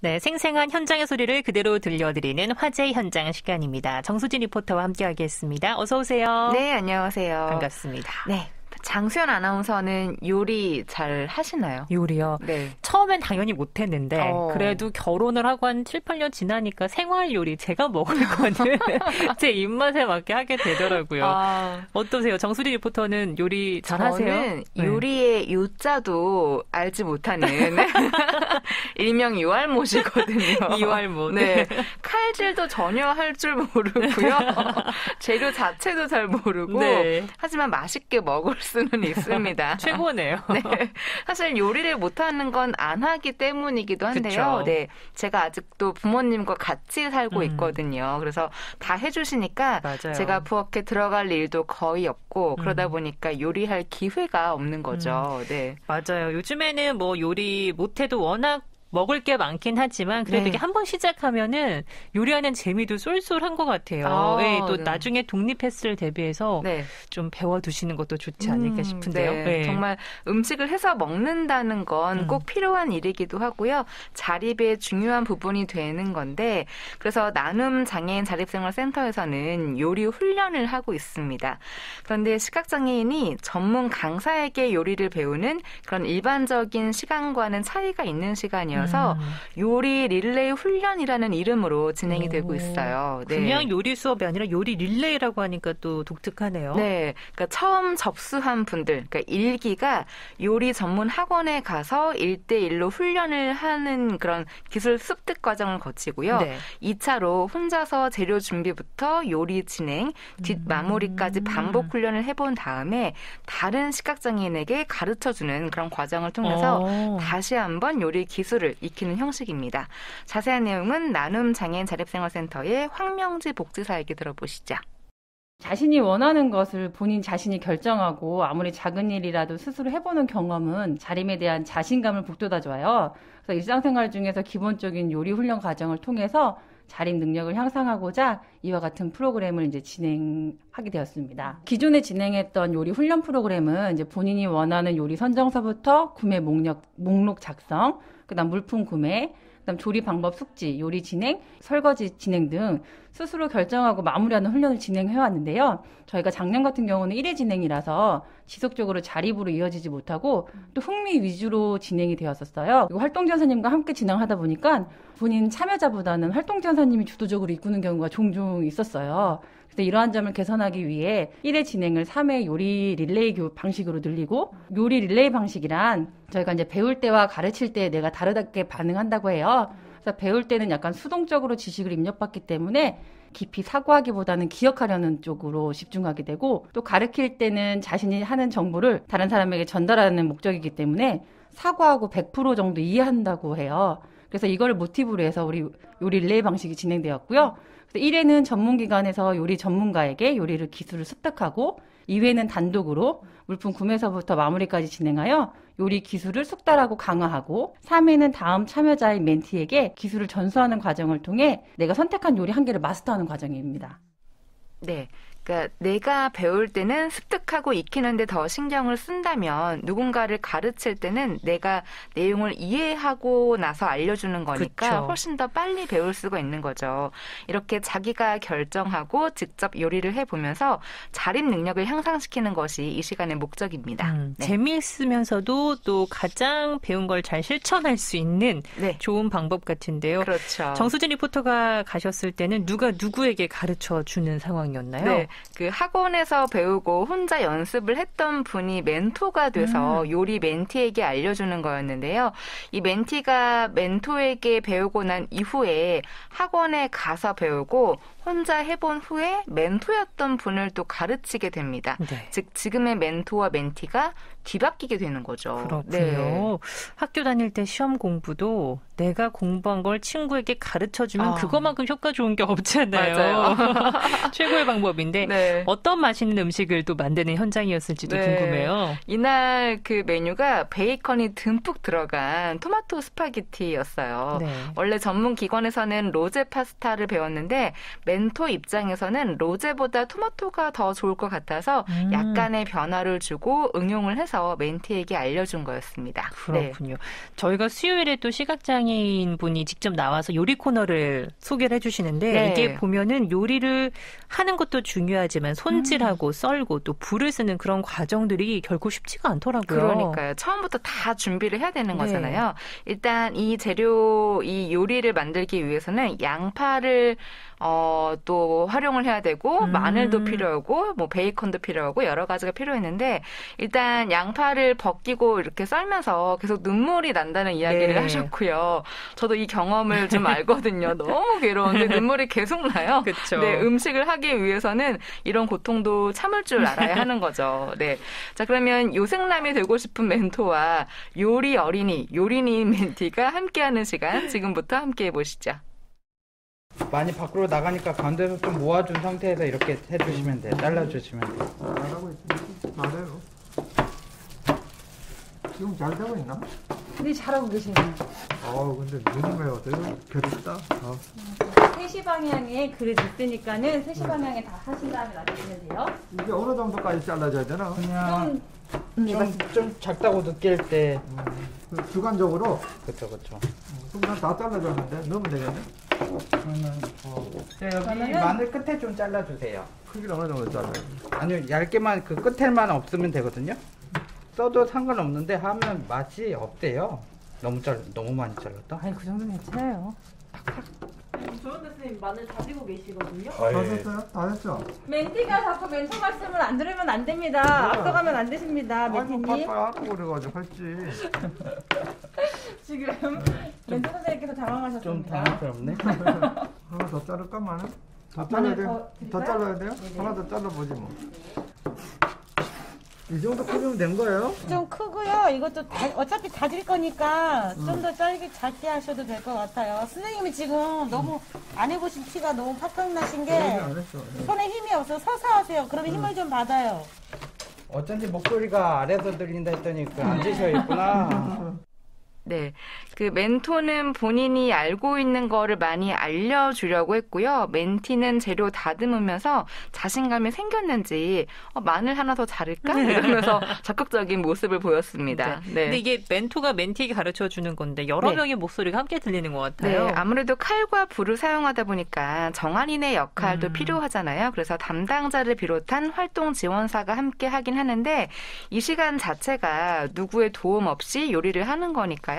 네, 생생한 현장의 소리를 그대로 들려드리는 화제 현장 시간입니다. 정수진 리포터와 함께하겠습니다. 어서 오세요. 네, 안녕하세요. 반갑습니다. 네. 장수연 아나운서는 요리 잘 하시나요? 요리요? 네. 처음엔 당연히 못했는데 그래도 결혼을 하고 한 7, 8년 지나니까 생활 요리 제가 먹을 거는 제 입맛에 맞게 하게 되더라고요. 어떠세요? 정수리 리포터는 요리 잘 하세요? 저는 요리의 요자도 알지 못하는 일명 요알못이거든요. 이왈못. 네. 칼질도 전혀 할 줄 모르고요. 재료 자체도 잘 모르고 네. 하지만 맛있게 먹을 수는 있습니다. 최고네요. 네. 사실 요리를 못하는 건 안 하기 때문이기도 한데요. 그쵸. 네. 제가 아직도 부모님과 같이 살고 있거든요. 그래서 다 해주시니까 맞아요. 제가 부엌에 들어갈 일도 거의 없고 그러다 보니까 요리할 기회가 없는 거죠. 네. 맞아요. 요즘에는 뭐 요리 못해도 워낙 먹을 게 많긴 하지만 그래도 네. 이게 한번 시작하면은 요리하는 재미도 쏠쏠한 것 같아요. 네, 또 네. 나중에 독립했을 대비해서 네. 좀 배워두시는 것도 좋지 않을까 싶은데요. 네. 네. 정말 음식을 해서 먹는다는 건 꼭 필요한 일이기도 하고요. 자립의 중요한 부분이 되는 건데 그래서 나눔 장애인 자립생활센터에서는 요리 훈련을 하고 있습니다. 그런데 시각장애인이 전문 강사에게 요리를 배우는 그런 일반적인 시간과는 차이가 있는 시간이어서 요리 릴레이 훈련이라는 이름으로 진행이 되고 있어요. 네. 그냥 요리 수업이 아니라 요리 릴레이라고 하니까 또 독특하네요. 네, 그러니까 처음 접수한 분들, 그러니까 1기가 요리 전문 학원에 가서 1대1로 훈련을 하는 그런 기술 습득 과정을 거치고요. 네. 2차로 혼자서 재료 준비부터 요리 진행, 뒷마무리까지 반복 훈련을 해본 다음에 다른 시각장애인에게 가르쳐주는 그런 과정을 통해서 다시 한번 요리 기술을 익히는 형식입니다. 자세한 내용은 나눔 장애인 자립생활센터의 황명지 복지사에게 들어보시죠. 자신이 원하는 것을 본인 자신이 결정하고 아무리 작은 일이라도 스스로 해보는 경험은 자림에 대한 자신감을 북돋아줘요. 그래서 일상생활 중에서 기본적인 요리 훈련 과정을 통해서 자립 능력을 향상하고자 이와 같은 프로그램을 이제 진행하게 되었습니다. 기존에 진행했던 요리 훈련 프로그램은 이제 본인이 원하는 요리 선정서부터 구매 목록 작성, 그다음 물품 구매, 그다음 조리 방법 숙지, 요리 진행, 설거지 진행 등 스스로 결정하고 마무리하는 훈련을 진행해 왔는데요. 저희가 작년 같은 경우는 1회 진행이라서 지속적으로 자립으로 이어지지 못하고 또 흥미 위주로 진행이 되었었어요. 그리고 활동지원사님과 함께 진행하다 보니까 본인 참여자보다는 활동지원사님이 주도적으로 이끄는 경우가 종종 있었어요. 그래서 이러한 점을 개선하기 위해 1회 진행을 3회 요리 릴레이 방식으로 늘리고, 요리 릴레이 방식이란 저희가 이제 배울 때와 가르칠 때 내가 다르게 반응한다고 해요. 그래서 배울 때는 약간 수동적으로 지식을 입력받기 때문에 깊이 사고하기보다는 기억하려는 쪽으로 집중하게 되고, 또 가르칠 때는 자신이 하는 정보를 다른 사람에게 전달하는 목적이기 때문에 사고하고 100% 정도 이해한다고 해요. 그래서 이걸 모티브로 해서 우리 요리 릴레이 방식이 진행되었고요. 그래서 1회는 전문기관에서 요리 전문가에게 요리를 기술을 습득하고, 2회는 단독으로 물품 구매서부터 마무리까지 진행하여 요리 기술을 숙달하고 강화하고, 3회는 다음 참여자인 멘티에게 기술을 전수하는 과정을 통해 내가 선택한 요리 한 개를 마스터하는 과정입니다. 네. 그러니까 내가 배울 때는 습득하고 익히는데 더 신경을 쓴다면 누군가를 가르칠 때는 내가 내용을 이해하고 나서 알려주는 거니까 그쵸. 훨씬 더 빨리 배울 수가 있는 거죠. 이렇게 자기가 결정하고 직접 요리를 해보면서 자립 능력을 향상시키는 것이 이 시간의 목적입니다. 네. 재미있으면서도 또 가장 배운 걸 잘 실천할 수 있는 네. 좋은 방법 같은데요. 그렇죠. 정수진 리포터가 가셨을 때는 누가 누구에게 가르쳐 주는 상황이었나요? 네, 그 학원에서 배우고 혼자 연습을 했던 분이 멘토가 돼서 요리 멘티에게 알려주는 거였는데요. 이 멘티가 멘토에게 배우고 난 이후에 학원에 가서 배우고 혼자 해본 후에 멘토였던 분을 또 가르치게 됩니다. 네. 즉 지금의 멘토와 멘티가 뒤바뀌게 되는 거죠. 그렇군요. 네. 학교 다닐 때 시험 공부도 내가 공부한 걸 친구에게 가르쳐주면 그것만큼 효과 좋은 게 없잖아요. 맞아요. 최고의 방법인데 네. 어떤 맛있는 음식을 또 만드는 현장이었을지도 네. 궁금해요. 이날 그 메뉴가 베이컨이 듬뿍 들어간 토마토 스파게티였어요. 네. 원래 전문 기관에서는 로제 파스타를 배웠는데 멘토 입장에서는 로제보다 토마토가 더 좋을 것 같아서 약간의 변화를 주고 응용을 해서 멘티에게 알려준 거였습니다. 그렇군요. 네. 저희가 수요일에 또 시각장애인 분이 직접 나와서 요리 코너를 소개를 해주시는데 네. 이게 보면은 요리를 하는 것도 중요하지만 손질하고 썰고 또 불을 쓰는 그런 과정들이 결코 쉽지가 않더라고요. 그러니까요. 처음부터 다 준비를 해야 되는 거잖아요. 일단 이 재료, 이 요리를 만들기 위해서는 양파를 또 활용을 해야 되고 마늘도 필요하고 뭐 베이컨도 필요하고 여러 가지가 필요했는데 일단 양파를 벗기고 이렇게 썰면서 계속 눈물이 난다는 이야기를 네. 하셨고요. 저도 이 경험을 좀 알거든요. 너무 괴로운데 눈물이 계속 나요. 그렇죠. 네, 음식을 하기 위해서는 이런 고통도 참을 줄 알아야 하는 거죠. 네. 자, 그러면 요생남이 되고 싶은 멘토와 요리 어린이, 요리니인 멘티가 함께하는 시간 지금부터 함께해 보시죠. 많이 밖으로 나가니까 가운데서 좀 모아준 상태에서 이렇게 해주시면 돼요. 잘라주시면 돼요. 잘하고 있습니다. 잘해요. 지금 잘 되고 있나? 네, 잘하고 계시네요. 근데 눈이 왜 어때요? 겨rus다. 3시 방향에 그릇 있으니까는 3시 방향에 다 하신 다음에 놔두시면 돼요. 이게 어느 정도까지 잘라줘야 되나? 그냥 좀 작다고 느낄 때 주관적으로? 그쵸. 그럼 다 잘라줬는데 넣으면 되겠네? 여기 마늘 끝에 좀 잘라주세요. 크기를 어느 정도 잘라요? 아니요, 얇게만 그 끝에만 없으면 되거든요. 써도 상관없는데 하면 맛이 없대요. 너무 많이 잘랐다. 아니, 그 정도는 괜찮아요. 조현대 선생님 마늘 다지고 계시거든요. 다 됐어요? 다 됐죠? 멘티가 자꾸 멘토 말씀을 안 들으면 안 됩니다. 앞서가면 안 되십니다, 멘티님. 빨리 하라고 그래가지고 했지. 지금 멘토 선생님께서 좀 당황하셨습니다. 당황스럽네. 하나 더 자를까 마늘? 더 잘라야 돼요? 더 잘라야 돼요? 네네. 하나 더 잘라보지 뭐. 이 정도 크면 된 거예요? 좀 크고요. 이것도 어차피 다질 거니까 좀 더 짧게 하셔도 될 것 같아요. 선생님이 지금 너무 안 해보신 티가 너무 팍팍 나신 게 안 했어. 손에 힘이 없어서 서서 하세요. 그러면 힘을 좀 받아요. 어쩐지 목소리가 아래서 들린다 했더니 그 앉으셔 있구나. 네. 그 멘토는 본인이 알고 있는 거를 많이 알려주려고 했고요. 멘티는 재료 다듬으면서 자신감이 생겼는지 마늘 하나 더 자를까? 이러면서 적극적인 모습을 보였습니다. 네. 근데 이게 멘토가 멘티에게 가르쳐 주는 건데 여러 네. 명의 목소리가 함께 들리는 것 같아요. 네, 아무래도 칼과 불을 사용하다 보니까 정한인의 역할도 필요하잖아요. 그래서 담당자를 비롯한 활동 지원사가 함께 하긴 하는데 이 시간 자체가 누구의 도움 없이 요리를 하는 거니까요.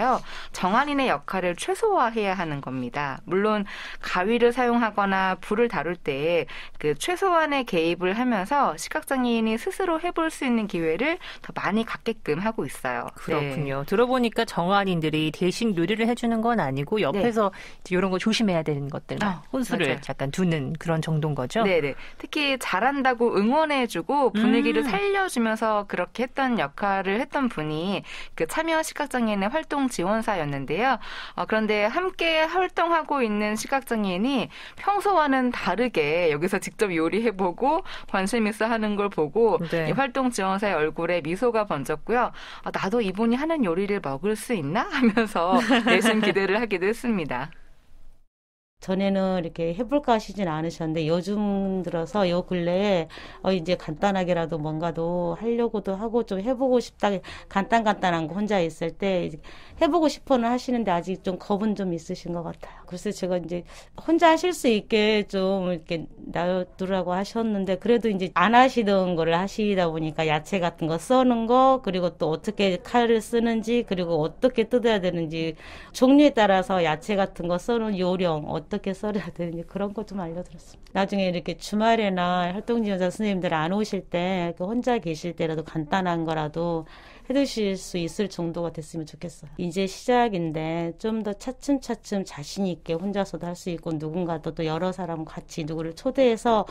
정한인의 역할을 최소화해야 하는 겁니다. 물론 가위를 사용하거나 불을 다룰 때 그 최소한의 개입을 하면서 시각장애인이 스스로 해볼 수 있는 기회를 더 많이 갖게끔 하고 있어요. 그렇군요. 네. 들어보니까 정한인들이 대신 요리를 해주는 건 아니고 옆에서 이제 이런 거 조심해야 되는 것들만 혼수를 맞아요. 약간 두는 그런 정도인 거죠? 네네. 특히 잘한다고 응원해주고 분위기를 살려주면서 그렇게 역할을 했던 분이 그 참여 시각장애인의 활동 지원사였는데요. 그런데 함께 활동하고 있는 시각장애인이 평소와는 다르게 여기서 직접 요리해보고 관심 있어 하는 걸 보고 네. 이 활동 지원사의 얼굴에 미소가 번졌고요. 나도 이분이 하는 요리를 먹을 수 있나? 하면서 내심 기대를 하기도 했습니다. 전에는 이렇게 해볼까 하시진 않으셨는데 요즘 들어서 요 근래에 이제 간단하게라도 뭔가도 하려고도 하고 좀 해보고 싶다. 간단한 거 혼자 있을 때 해보고 싶어는 하시는데 아직 좀 겁은 좀 있으신 것 같아요. 그래서 제가 이제 혼자 하실 수 있게 좀 이렇게 놔두라고 하셨는데 그래도 이제 안 하시던 거를 하시다 보니까 야채 같은 거 써는 거 그리고 또 어떻게 칼을 쓰는지 그리고 어떻게 뜯어야 되는지 종류에 따라서 야채 같은 거 써는 요령 어떻게 썰어야 되는지 그런 거 좀 알려드렸습니다. 나중에 이렇게 주말에나 활동지원자 선생님들 안 오실 때 혼자 계실 때라도 간단한 거라도 해드실 수 있을 정도가 됐으면 좋겠어요. 이제 시작인데 좀 더 차츰차츰 자신 있게 혼자서도 할 수 있고 누군가도 또 여러 사람 같이 누구를 초대해서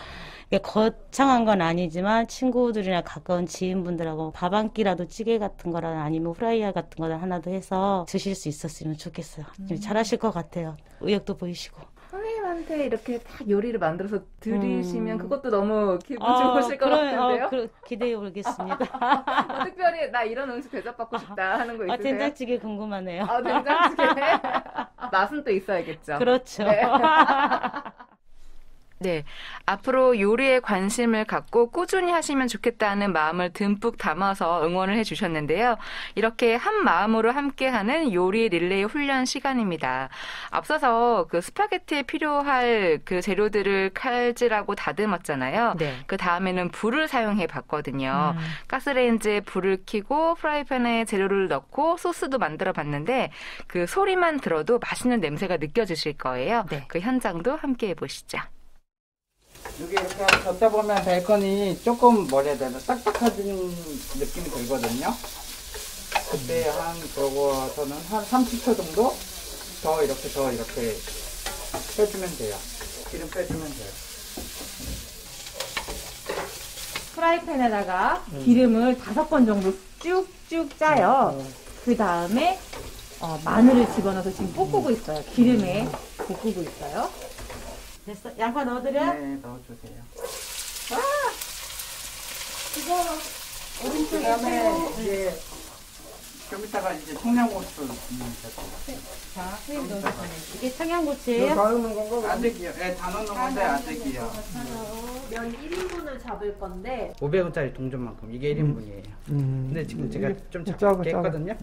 거창한 건 아니지만 친구들이나 가까운 지인분들하고 밥 한 끼라도 찌개 같은 거나 아니면 후라이야 같은 거나 하나 더 해서 드실 수 있었으면 좋겠어요. 잘하실 것 같아요. 의욕도 보이시고. 선생님한테 이렇게 딱 요리를 만들어서 드리시면 그것도 너무 기분 좋으실 것 같은데요? 기대해 보겠습니다. 특별히 나 이런 음식 대접받고 싶다 하는 거 있으세요? 된장찌개 궁금하네요. 된장찌개. 맛은 또 있어야겠죠. 그렇죠. 네. 네. 앞으로 요리에 관심을 갖고 꾸준히 하시면 좋겠다는 마음을 듬뿍 담아서 응원을 해주셨는데요. 이렇게 한 마음으로 함께하는 요리 릴레이 훈련 시간입니다. 앞서서 그 스파게티에 필요할 그 재료들을 칼질하고 다듬었잖아요. 네. 그 다음에는 불을 사용해 봤거든요. 가스레인지에 불을 켜고 프라이팬에 재료를 넣고 소스도 만들어 봤는데 그 소리만 들어도 맛있는 냄새가 느껴지실 거예요. 네. 그 현장도 함께 해보시죠. 여기 이렇게 젓다 보면 베이컨이 조금 뭐라 해야 되나 딱딱해진 느낌이 들거든요. 그때 저는 한 30초 정도 더 이렇게 빼주면 돼요. 기름 빼주면 돼요. 프라이팬에다가 기름을 5번 정도 쭉쭉 짜요. 그 다음에 마늘을 집어넣어서 지금 볶고 있어요. 기름에 볶고 있어요. 됐어? 양파 넣어드려? 네, 넣어주세요. 이거 오른쪽에 그다음에 이제 좀 이따가 이제 청양고추 넣으면 자, 선생님 넣어주세요. 이게 이거 청양고추예요? 다 넣는 건가? 아직이요. 네, 다 넣는 건데 아직이요. 면 1인분을 잡을 건데 500원짜리 동전만큼 이게 1인분이에요. 근데 지금 제가 좀 작게 했거든요.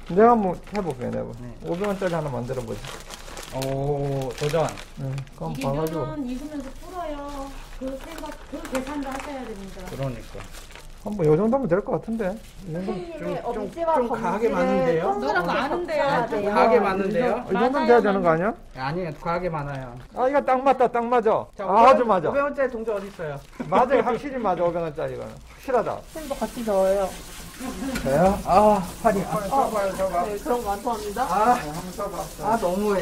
내가 한번 해볼게, 내가. 네. 500원짜리 하나 만들어보자. 오, 도전. 그럼 이게 봐가지고. 면은 익으면서 불어요. 그 계산도 하셔야 됩니다. 그러니까. 한번 요 정도면 될 것 같은데. 이 정도. 선생님의 좀 엄지와 과하게 많은데요? 너랑 많은데요. 돼요. 과하게 많은데요? 이 정도면 돼야 되는 거 아니야? 아니에요, 과하게 많아요. 아, 이거 딱 맞다, 딱 맞아. 자, 아주 맞아. 500원짜리 동전 어디 있어요? 맞아요, 확실히 맞아, 500원짜리 이거는. 확실하다. 선생님도 같이 넣어요. 저요? 아, 팔이. 네, 그런 거 안 좋아합니다. 한번 써봐. 아, 너무해.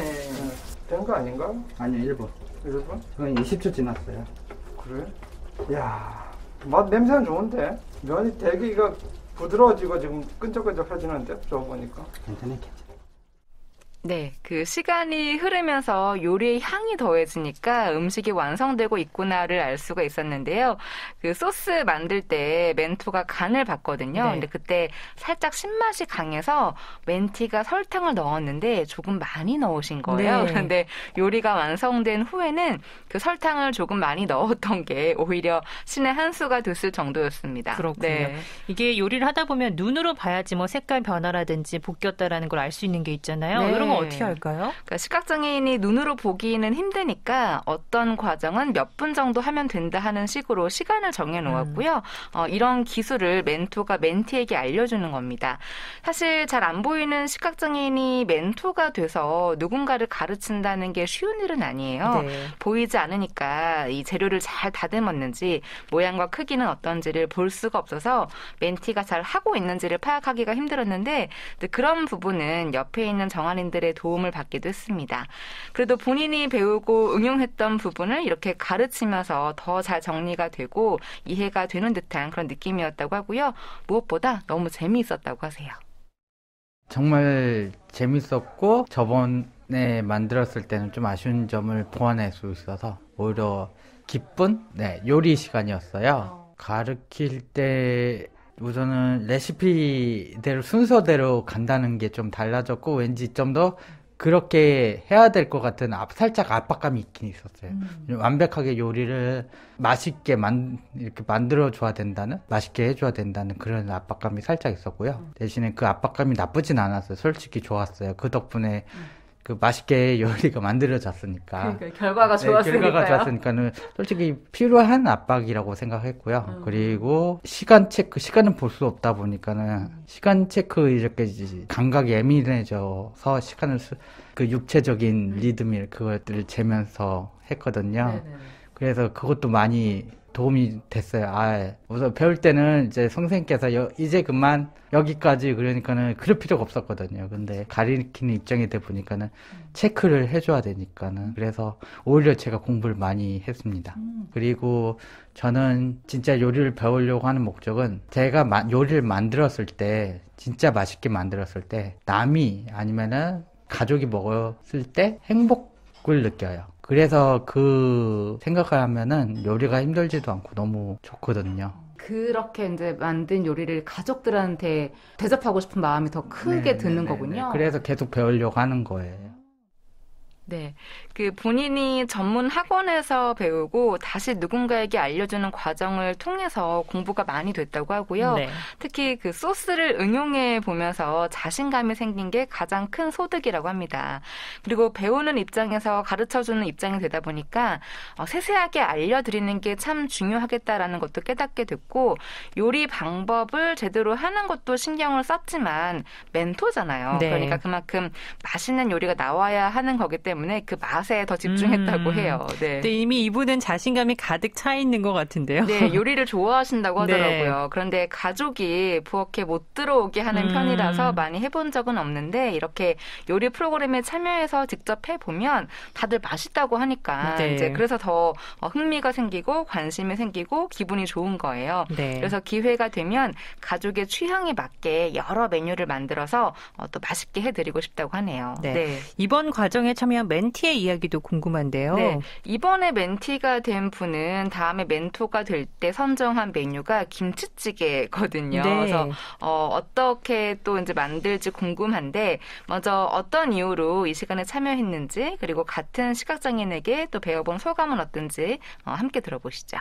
된 거 아닌가? 아니요, 1분. 1번? 그건 20초 지났어요. 그래? 이야, 맛 냄새는 좋은데? 면이 되게 이거 부드러워지고 지금 끈적끈적해지는데? 저거 보니까. 괜찮아요. 네, 그 시간이 흐르면서 요리의 향이 더해지니까 음식이 완성되고 있구나를 알 수가 있었는데요. 그 소스 만들 때 멘토가 간을 봤거든요. 네. 근데 그때 살짝 신맛이 강해서 멘티가 설탕을 넣었는데 조금 많이 넣으신 거예요. 네. 그런데 요리가 완성된 후에는 그 설탕을 조금 많이 넣었던 게 오히려 신의 한 수가 됐을 정도였습니다. 그렇군요. 네. 이게 요리를 하다 보면 눈으로 봐야지 뭐 색깔 변화라든지 볶였다라는 걸 알 수 있는 게 있잖아요. 네. 이런 거 어떻게 할까요? 그러니까 시각장애인이 눈으로 보기는 힘드니까 어떤 과정은 몇 분 정도 하면 된다 하는 식으로 시간을 정해 놓았고요. 이런 기술을 멘토가 멘티에게 알려주는 겁니다. 사실 잘 안 보이는 시각장애인이 멘토가 돼서 누군가를 가르친다는 게 쉬운 일은 아니에요. 네. 보이지 않으니까 이 재료를 잘 다듬었는지 모양과 크기는 어떤지를 볼 수가 없어서 멘티가 잘 하고 있는지를 파악하기가 힘들었는데 그런 부분은 옆에 있는 정한인들의 도움을 받기도 했습니다. 그래도 본인이 배우고 응용했던 부분을 이렇게 가르치면서 더 잘 정리가 되고 이해가 되는 듯한 그런 느낌이었다고 하고요. 무엇보다 너무 재미있었다고 하세요. 정말 재밌었고 저번에 만들었을 때는 좀 아쉬운 점을 보완할 수 있어서 오히려 기쁜 요리 시간이었어요. 가르칠 때 우선은 레시피대로 순서대로 간다는 게 좀 달라졌고 왠지 좀 더 그렇게 해야 될 것 같은 살짝 압박감이 있긴 있었어요. 완벽하게 요리를 맛있게 이렇게 만들어줘야 된다는, 맛있게 해줘야 된다는 그런 압박감이 살짝 있었고요. 대신에 그 압박감이 나쁘진 않았어요. 솔직히 좋았어요. 그 덕분에 그 맛있게 요리가 만들어졌으니까. 그러니까 결과가 좋았으니까요. 결과가 좋았으니까는 솔직히 필요한 압박이라고 생각했고요. 그리고 시간은 볼 수 없다 보니까는 시간 체크 이렇게 감각이 예민해져서 그 육체적인 리듬이 그것들을 재면서 했거든요. 네네. 그래서 그것도 많이 도움이 됐어요. 우선 배울 때는 이제 선생님께서 이제 그만 여기까지 그러니까는 그럴 필요가 없었거든요. 근데 가르치는 입장이 돼 보니까는 체크를 해줘야 되니까는 그래서 오히려 제가 공부를 많이 했습니다. 그리고 저는 진짜 요리를 배우려고 하는 목적은 제가 요리를 만들었을 때 진짜 맛있게 만들었을 때 남이 아니면은 가족이 먹었을 때 행복을 느껴요. 그래서 그 생각을 하면은 요리가 힘들지도 않고 너무 좋거든요. 그렇게 이제 만든 요리를 가족들한테 대접하고 싶은 마음이 더 크게 드는 거군요. 그래서 계속 배우려고 하는 거예요. 네. 그 본인이 전문 학원에서 배우고 다시 누군가에게 알려주는 과정을 통해서 공부가 많이 됐다고 하고요. 네. 특히 그 소스를 응용해 보면서 자신감이 생긴 게 가장 큰 소득이라고 합니다. 그리고 배우는 입장에서 가르쳐주는 입장이 되다 보니까 세세하게 알려드리는 게 참 중요하겠다라는 것도 깨닫게 됐고 요리 방법을 제대로 하는 것도 신경을 썼지만 멘토잖아요. 네. 그러니까 그만큼 맛있는 요리가 나와야 하는 거기 때문에 그 맛에 더 집중했다고 해요. 네. 근데 이미 이분은 자신감이 가득 차 있는 것 같은데요. 네, 요리를 좋아하신다고 하더라고요. 네. 그런데 가족이 부엌에 못 들어오게 하는 편이라서 많이 해본 적은 없는데 이렇게 요리 프로그램에 참여해서 직접 해보면 다들 맛있다고 하니까 네. 이제 그래서 더 흥미가 생기고 관심이 생기고 기분이 좋은 거예요. 네. 그래서 기회가 되면 가족의 취향에 맞게 여러 메뉴를 만들어서 또 맛있게 해드리고 싶다고 하네요. 네. 네. 이번 과정에 참여한 멘티의 이야기도 궁금한데요. 네. 이번에 멘티가 된 분은 다음에 멘토가 될 때 선정한 메뉴가 김치찌개거든요. 네. 그래서 어떻게 또 이제 만들지 궁금한데 먼저 어떤 이유로 이 시간에 참여했는지 그리고 같은 시각장애인에게 또 배워본 소감은 어떤지 함께 들어보시죠.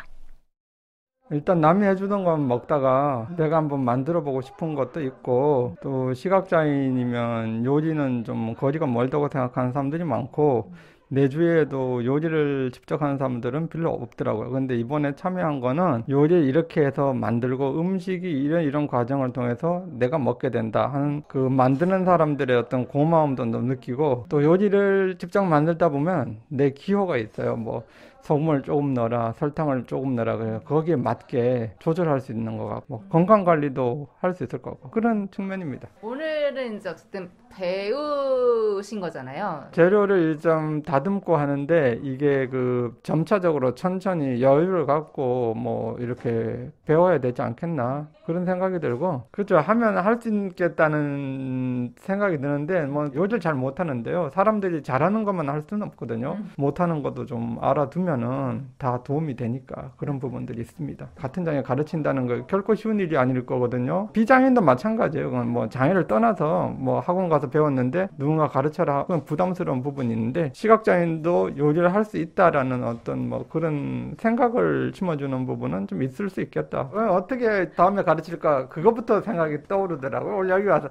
일단 남이 해주던 건 먹다가 내가 한번 만들어보고 싶은 것도 있고 또 시각장애인이면 요리는 좀 거리가 멀다고 생각하는 사람들이 많고 내 주위에도 요리를 직접 하는 사람들은 별로 없더라고요. 근데 이번에 참여한 거는 요리 이렇게 해서 만들고 음식이 이런 과정을 통해서 내가 먹게 된다 하는 그 만드는 사람들의 어떤 고마움도 느끼고 또 요리를 직접 만들다 보면 내 기호가 있어요. 뭐 소금을 조금 넣어라, 설탕을 조금 넣어라. 그래서 거기에 맞게 조절할 수 있는 것 같고 건강 관리도 할 수 있을 것 같고 그런 측면입니다. 오늘은 이제 어쨌든 배우신 거잖아요. 재료를 좀 다듬고 하는데 이게 그 점차적으로 천천히 여유를 갖고 뭐 이렇게 배워야 되지 않겠나 그런 생각이 들고 그렇죠. 하면 할 수 있겠다는 생각이 드는데 뭐 요리를 잘 못하는데요. 사람들이 잘하는 것만 할 수는 없거든요. 못하는 것도 좀 알아두면은 다 도움이 되니까 그런 부분들이 있습니다. 같은 장애 가르친다는 거 결코 쉬운 일이 아닐 거거든요. 비장애인도 마찬가지예요. 그건 뭐 장애를 떠나서 뭐 학원 가서 배웠는데 누군가 가르쳐라 그건 부담스러운 부분이 있는데 시각장애인도 요리를 할 수 있다라는 어떤 뭐 그런 생각을 심어주는 부분은 좀 있을 수 있겠다. 어떻게 다음에 가르칠까 그것부터 생각이 떠오르더라고요. 여기 와서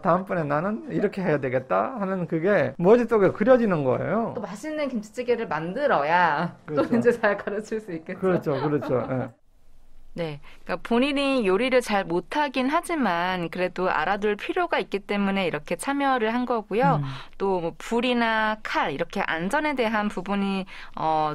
다음번에 나는 이렇게 해야 되겠다 하는 그게 머릿속에 그려지는 거예요. 또 맛있는 김치찌개를 만들어야 그렇죠. 또 이제 잘 가르칠 수 있겠죠. 그렇죠. 네. 네, 그러니까 본인이 요리를 잘 못하긴 하지만 그래도 알아둘 필요가 있기 때문에 이렇게 참여를 한 거고요. 또 뭐 불이나 칼 이렇게 안전에 대한 부분이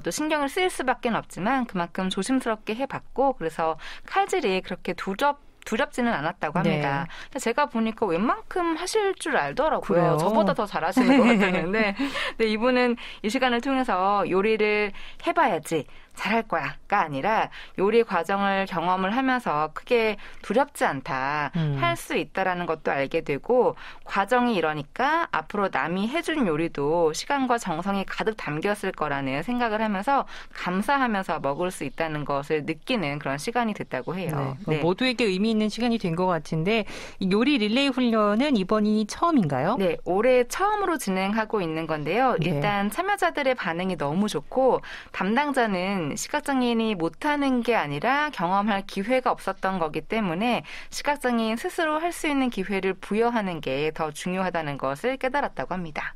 또 신경을 쓰일 수밖에 없지만 그만큼 조심스럽게 해봤고 그래서 칼질이 그렇게 두렵지는 않았다고 합니다. 네. 제가 보니까 웬만큼 하실 줄 알더라고요. 그래요? 저보다 더 잘하시는 것 같았는데 네, 이분은 이 시간을 통해서 요리를 해봐야지 잘할 거야가 아니라 요리 과정을 경험을 하면서 크게 두렵지 않다. 할 수 있다라는 것도 알게 되고 과정이 이러니까 앞으로 남이 해준 요리도 시간과 정성이 가득 담겼을 거라는 생각을 하면서 감사하면서 먹을 수 있다는 것을 느끼는 그런 시간이 됐다고 해요. 네. 모두에게 의미 있는 시간이 된 것 같은데 이 요리 릴레이 훈련은 이번이 처음인가요? 네. 올해 처음으로 진행하고 있는 건데요. 일단 참여자들의 반응이 너무 좋고 담당자는 시각장애인이 못하는 게 아니라 경험할 기회가 없었던 거기 때문에 시각장애인 스스로 할 수 있는 기회를 부여하는 게 더 중요하다는 것을 깨달았다고 합니다.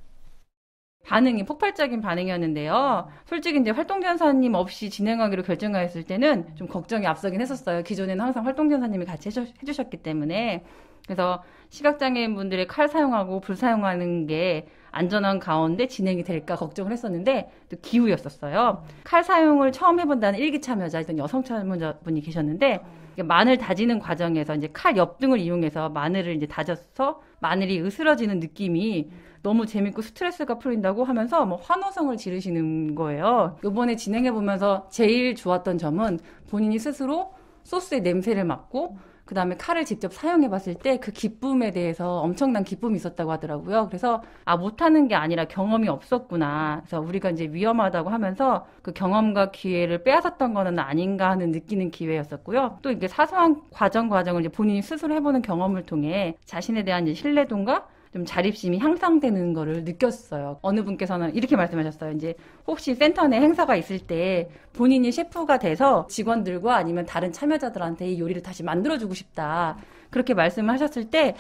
반응이 폭발적인 반응이었는데요. 솔직히 이제 활동전사님 없이 진행하기로 결정하였을 때는 좀 걱정이 앞서긴 했었어요. 기존에는 항상 활동전사님이 같이 해주셨기 때문에. 그래서 시각장애인 분들의 칼 사용하고 불 사용하는 게 안전한 가운데 진행이 될까 걱정을 했었는데 또 기우였었어요. 칼 사용을 처음 해본다는 일기 참여자, 일단 여성 참여자분이 계셨는데 마늘 다지는 과정에서 이제 칼 옆등을 이용해서 마늘을 이제 다져서 마늘이 으스러지는 느낌이 너무 재밌고 스트레스가 풀린다고 하면서 뭐 환호성을 지르시는 거예요. 이번에 진행해보면서 제일 좋았던 점은 본인이 스스로 소스의 냄새를 맡고 그 다음에 칼을 직접 사용해봤을 때 그 기쁨에 대해서 엄청난 기쁨이 있었다고 하더라고요. 그래서 못하는 게 아니라 경험이 없었구나. 그래서 우리가 이제 위험하다고 하면서 그 경험과 기회를 빼앗았던 거는 아닌가 하는 느끼는 기회였었고요. 또 이게 사소한 과정을 이제 본인이 스스로 해보는 경험을 통해 자신에 대한 이제 신뢰도가 좀 자립심이 향상되는 거를 느꼈어요. 어느 분께서는 이렇게 말씀하셨어요. 이제 혹시 센터 내 행사가 있을 때 본인이 셰프가 돼서 직원들과 아니면 다른 참여자들한테 이 요리를 다시 만들어주고 싶다. 그렇게 말씀하셨을 때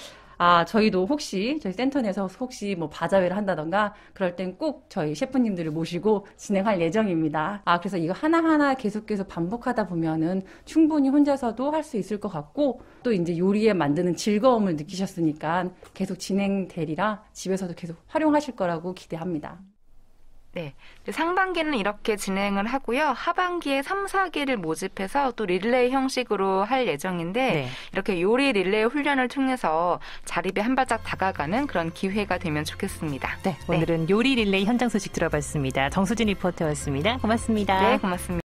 저희도 혹시 저희 센터 내에서 혹시 뭐 바자회를 한다던가 그럴 땐 꼭 저희 셰프님들을 모시고 진행할 예정입니다. 그래서 이거 하나하나 계속해서 반복하다 보면은 충분히 혼자서도 할 수 있을 것 같고 또 이제 요리에 만드는 즐거움을 느끼셨으니까 계속 진행되리라 집에서도 계속 활용하실 거라고 기대합니다. 네. 상반기는 이렇게 진행을 하고요. 하반기에 3, 4기를 모집해서 또 릴레이 형식으로 할 예정인데 네. 이렇게 요리 릴레이 훈련을 통해서 자립에 한 발짝 다가가는 그런 기회가 되면 좋겠습니다. 네. 오늘은 요리 릴레이 현장 소식 들어봤습니다. 정수진 리포터였습니다. 고맙습니다. 네, 고맙습니다.